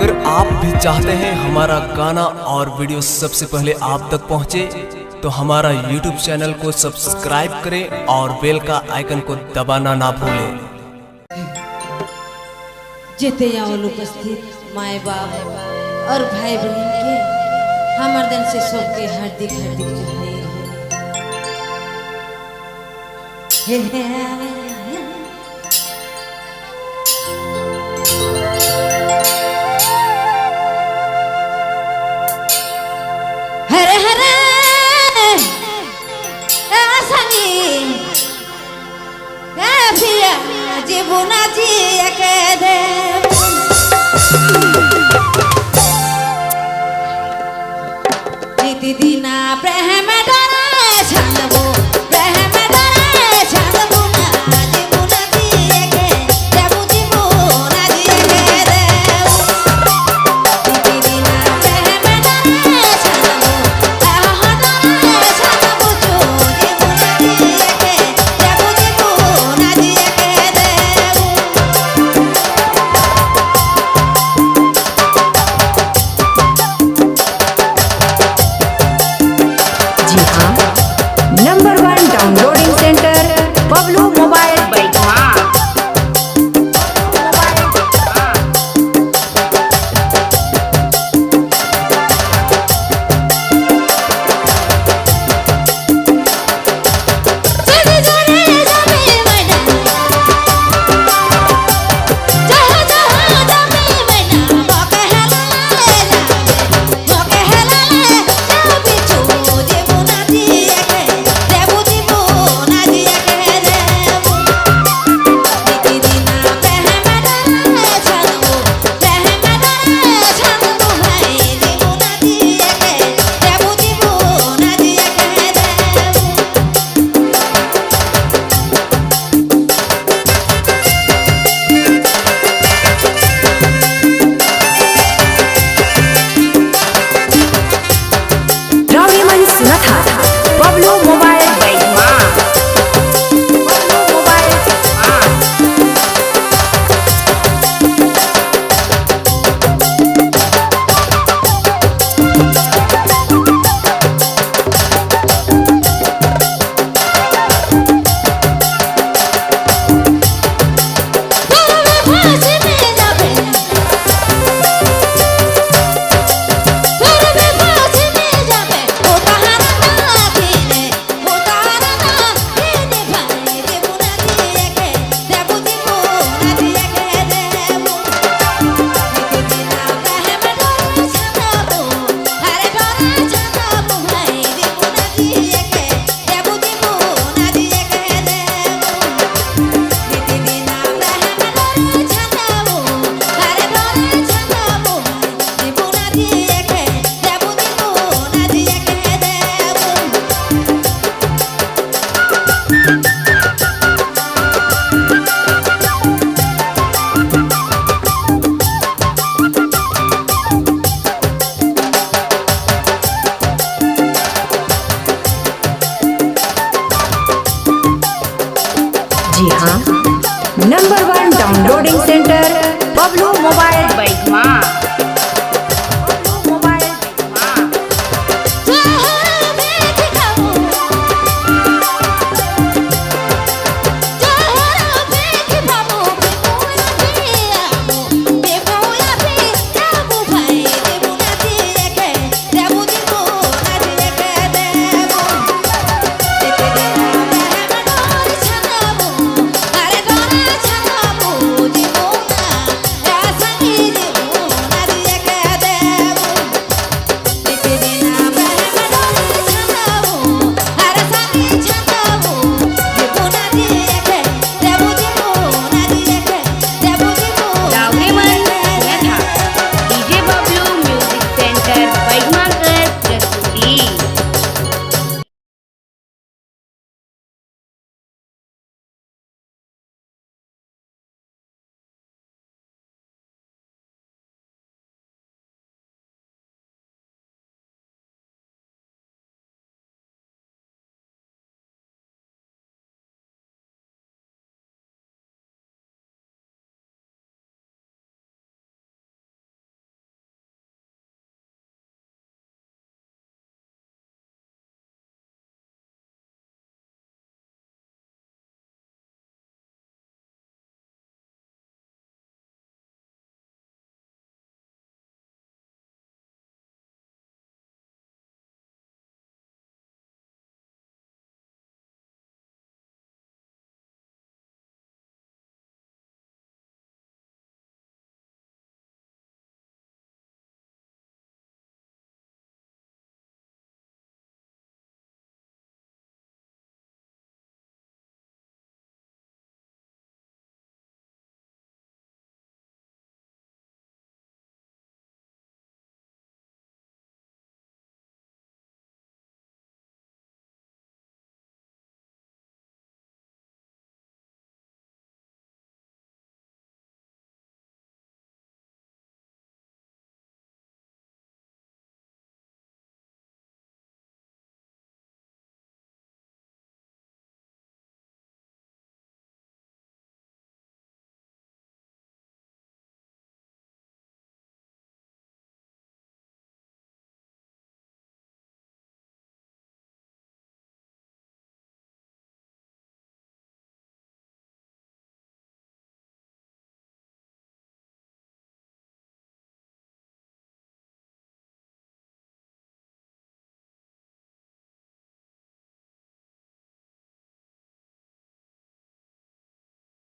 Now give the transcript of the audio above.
अगर आप भी चाहते हैं हमारा गाना और वीडियो सबसे पहले आप तक पहुंचे, तो हमारा YouTube चैनल को सब्सक्राइब करें और बेल का आइकन को दबाना ना भूलें। जेते आवल उपस्थित माए बाप और भाई बहन के हमर दिन से सबके हार्दिक हार्दिक बधाई। हरे हरे आसनी पिया जीवना जी के दे जीती दीना प्रेम डरे छानबो प्रेम डरे छानबो ना जीवना जी के देबू जीवना जी के दे जीती दीना प्रेम डरे छानबो number 1 downloading centre Bablu mobile बैठवा। बबलू मोबाइल बैठवा। जी हाँ, नंबर 1 डाउनलोडिंग